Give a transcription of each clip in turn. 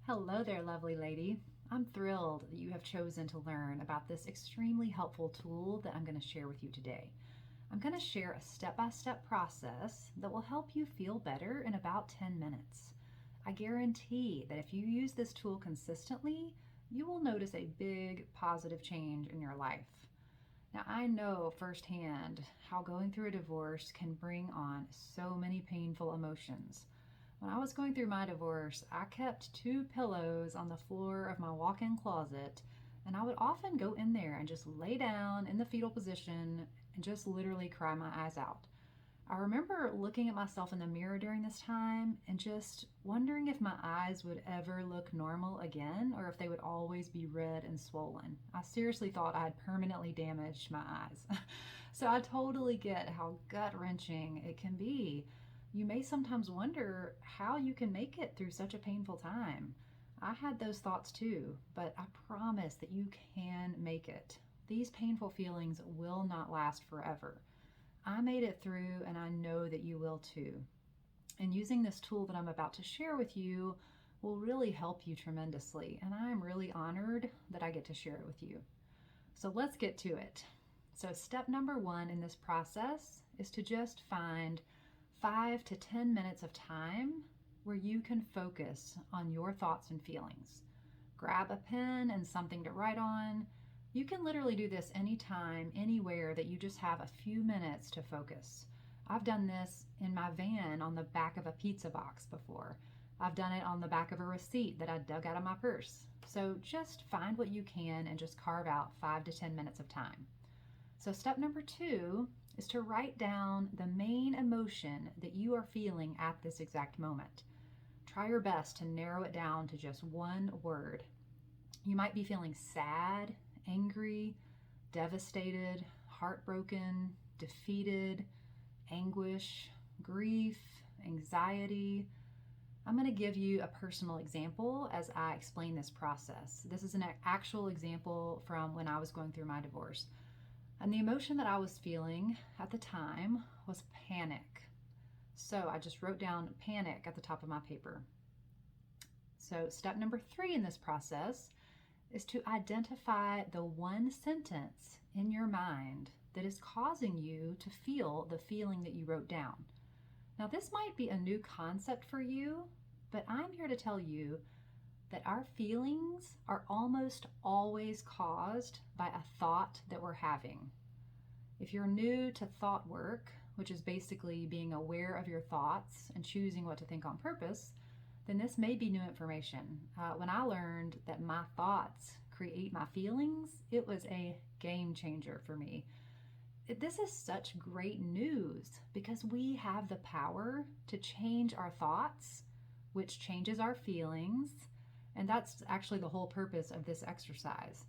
Hello there, lovely lady. I'm thrilled that you have chosen to learn about this extremely helpful tool that I'm going to share with you today. I'm going to share a step-by-step process that will help you feel better in about 10 minutes. I guarantee that if you use this tool consistently, you will notice a big positive change in your life. Now, I know firsthand how going through a divorce can bring on so many painful emotions. When I was going through my divorce, I kept two pillows on the floor of my walk in closet, and I would often go in there and just lay down in the fetal position and just literally cry my eyes out. I remember looking at myself in the mirror during this time and just wondering if my eyes would ever look normal again or if they would always be red and swollen. I seriously thought I had permanently damaged my eyes. So I totally get how gut wrenching it can be. You may sometimes wonder how you can make it through such a painful time. I had those thoughts too, but I promise that you can make it. These painful feelings will not last forever. I made it through, and I know that you will too. And using this tool that I'm about to share with you will really help you tremendously. And I'm really honored that I get to share it with you. So let's get to it. So, step number one in this process is to just find 5 to 10 minutes of time where you can focus on your thoughts and feelings. Grab a pen and something to write on. You can literally do this anytime, anywhere that you just have a few minutes to focus. I've done this in my van on the back of a pizza box before. I've done it on the back of a receipt that I dug out of my purse. So just find what you can and just carve out 5 to 10 minutes of time. So step number two is to write down the main emotion that you are feeling at this exact moment. Try your best to narrow it down to just one word. You might be feeling sad, angry, devastated, heartbroken, defeated, anguish, grief, anxiety. I'm going to give you a personal example as I explain this process. This is an actual example from when I was going through my divorce. And the emotion that I was feeling at the time was panic. So I just wrote down panic at the top of my paper. So step number 3 in this process is to identify the one sentence in your mind that is causing you to feel the feeling that you wrote down. Now, this might be a new concept for you, but I'm here to tell you that our feelings are almost always caused by a thought that we're having. If you're new to thought work, which is basically being aware of your thoughts and choosing what to think on purpose, then this may be new information. When I learned that my thoughts create my feelings, it was a game changer for me. This is such great news because we have the power to change our thoughts, which changes our feelings, and that's actually the whole purpose of this exercise.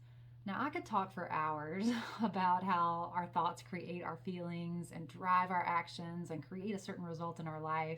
Now, I could talk for hours about how our thoughts create our feelings and drive our actions and create a certain result in our life.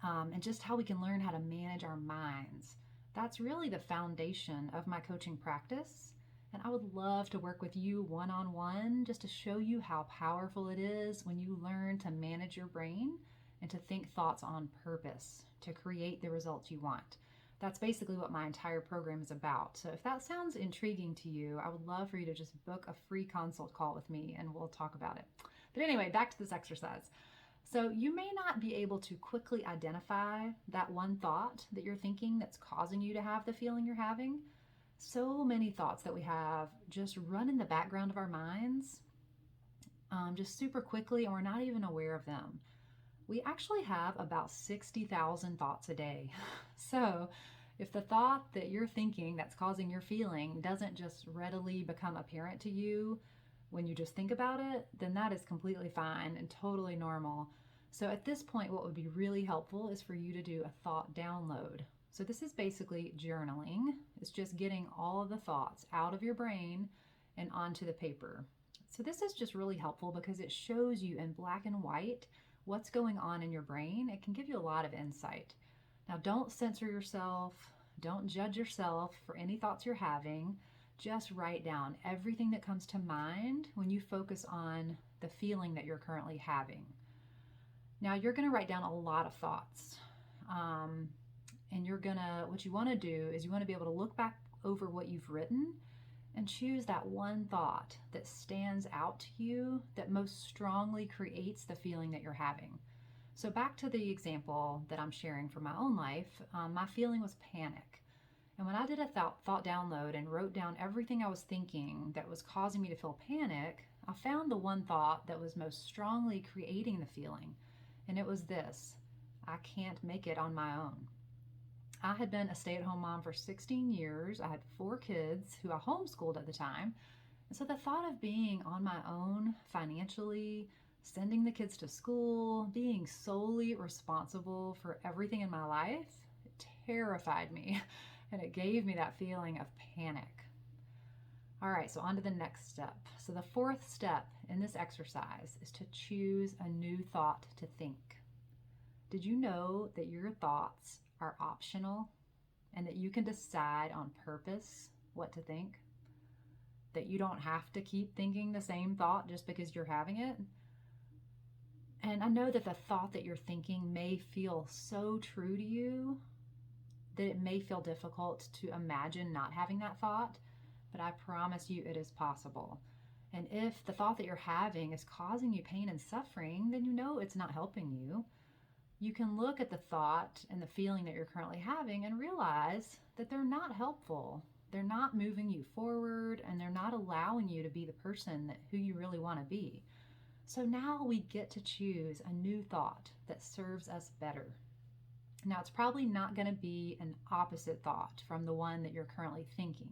And just how we can learn how to manage our minds. That's really the foundation of my coaching practice. And I would love to work with you one-on-one just to show you how powerful it is when you learn to manage your brain and to think thoughts on purpose to create the results you want. That's basically what my entire program is about. So if that sounds intriguing to you, I would love for you to just book a free consult call with me and we'll talk about it. But anyway, back to this exercise. So you may not be able to quickly identify that one thought that you're thinking that's causing you to have the feeling you're having. So many thoughts that we have just run in the background of our minds just super quickly, and we're not even aware of them. We actually have about 60,000 thoughts a day. So if the thought that you're thinking that's causing your feeling doesn't just readily become apparent to you when you just think about it, then that is completely fine and totally normal. So at this point, what would be really helpful is for you to do a thought download. So this is basically journaling. It's just getting all of the thoughts out of your brain and onto the paper. So this is just really helpful because it shows you in black and white what's going on in your brain. It can give you a lot of insight. Now, don't censor yourself. Don't judge yourself for any thoughts you're having. Just write down everything that comes to mind when you focus on the feeling that you're currently having. Now, you're going to write down a lot of thoughts, and you're what you want to do is you want to be able to look back over what you've written and choose that one thought that stands out to you that most strongly creates the feeling that you're having. So back to the example that I'm sharing from my own life, my feeling was panic. And when I did a thought download and wrote down everything I was thinking that was causing me to feel panic, I found the one thought that was most strongly creating the feeling. And it was this: I can't make it on my own. I had been a stay-at-home mom for 16 years. I had 4 kids who I homeschooled at the time. And so the thought of being on my own financially, sending the kids to school, being solely responsible for everything in my life, it terrified me. And it gave me that feeling of panic. All right, so on to the next step. So the 4th step in this exercise is to choose a new thought to think. Did you know that your thoughts are optional and that you can decide on purpose what to think? That you don't have to keep thinking the same thought just because you're having it? And I know that the thought that you're thinking may feel so true to you that it may feel difficult to imagine not having that thought, but I promise you it is possible. And if the thought that you're having is causing you pain and suffering, then you know it's not helping you. You can look at the thought and the feeling that you're currently having and realize that they're not helpful. They're not moving you forward, and they're not allowing you to be the person who you really want to be. So now we get to choose a new thought that serves us better. Now, it's probably not going to be an opposite thought from the one that you're currently thinking.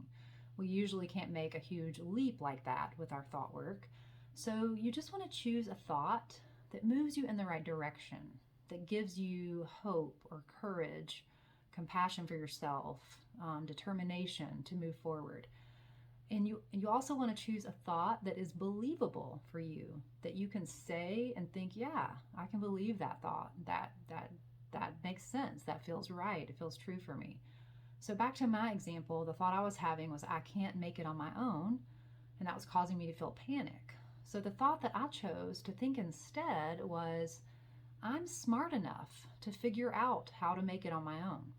We usually can't make a huge leap like that with our thought work. So you just want to choose a thought that moves you in the right direction, that gives you hope or courage, compassion for yourself, determination to move forward. And you also want to choose a thought that is believable for you, that you can say and think, yeah, I can believe that thought. That makes sense. That feels right. It feels true for me. So back to my example, the thought I was having was I can't make it on my own, and that was causing me to feel panic. So the thought that I chose to think instead was, I'm smart enough to figure out how to make it on my own.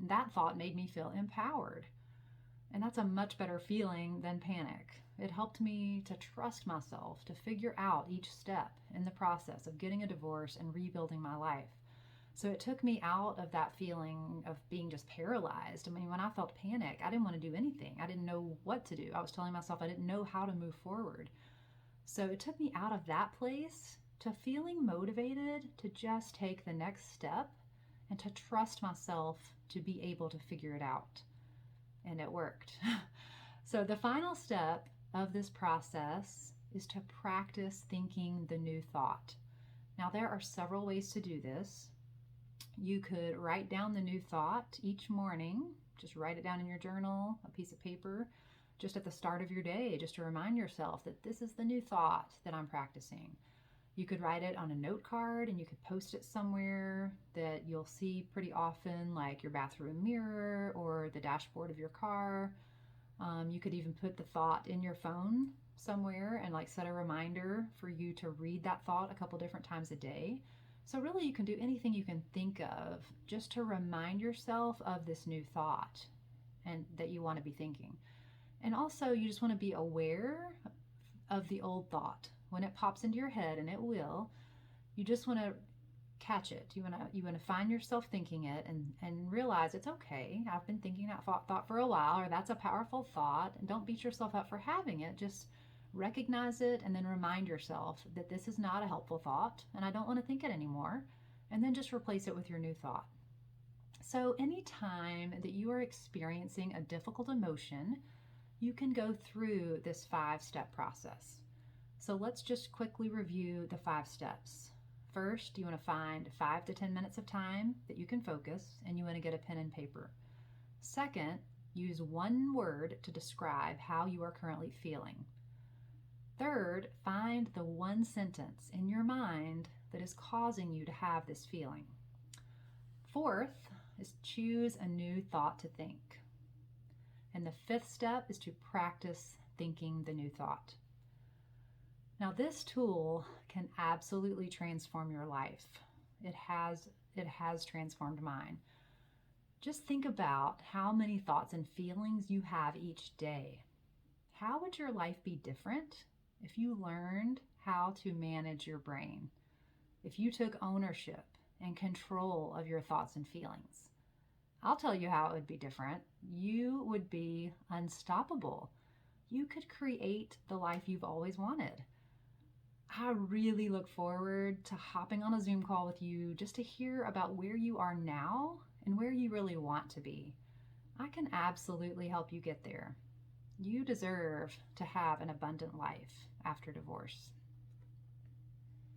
That thought made me feel empowered. And that's a much better feeling than panic. It helped me to trust myself, to figure out each step in the process of getting a divorce and rebuilding my life. So it took me out of that feeling of being just paralyzed. I mean, when I felt panic, I didn't want to do anything. I didn't know what to do. I was telling myself I didn't know how to move forward. So it took me out of that place to feeling motivated to just take the next step and to trust myself to be able to figure it out. And it worked. So the final step of this process is to practice thinking the new thought. Now, there are several ways to do this. You could write down the new thought each morning. Just write it down in your journal, a piece of paper, just at the start of your day, just to remind yourself that this is the new thought that I'm practicing. You could write it on a note card and you could post it somewhere that you'll see pretty often, like your bathroom mirror or the dashboard of your car. You could even put the thought in your phone somewhere and like set a reminder for you to read that thought a couple different times a day. So really you can do anything you can think of just to remind yourself of this new thought and that you want to be thinking. And also you just want to be aware of the old thought. When it pops into your head, and it will, you just want to catch it. You want to find yourself thinking it and realize it's okay. I've been thinking that thought for a while, or that's a powerful thought. And don't beat yourself up for having it. Just recognize it and then remind yourself that this is not a helpful thought and I don't want to think it anymore. And then just replace it with your new thought. So anytime that you are experiencing a difficult emotion, you can go through this 5-step process. So let's just quickly review the 5 steps. First, you want to find 5 to 10 minutes of time that you can focus, and you want to get a pen and paper. Second, use one word to describe how you are currently feeling. Third, find the one sentence in your mind that is causing you to have this feeling. Fourth is choose a new thought to think. And the 5th step is to practice thinking the new thought. Now, this tool can absolutely transform your life. It has transformed mine. Just think about how many thoughts and feelings you have each day. How would your life be different if you learned how to manage your brain? If you took ownership and control of your thoughts and feelings? I'll tell you how it would be different. You would be unstoppable. You could create the life you've always wanted. I really look forward to hopping on a Zoom call with you just to hear about where you are now and where you really want to be. I can absolutely help you get there. You deserve to have an abundant life after divorce.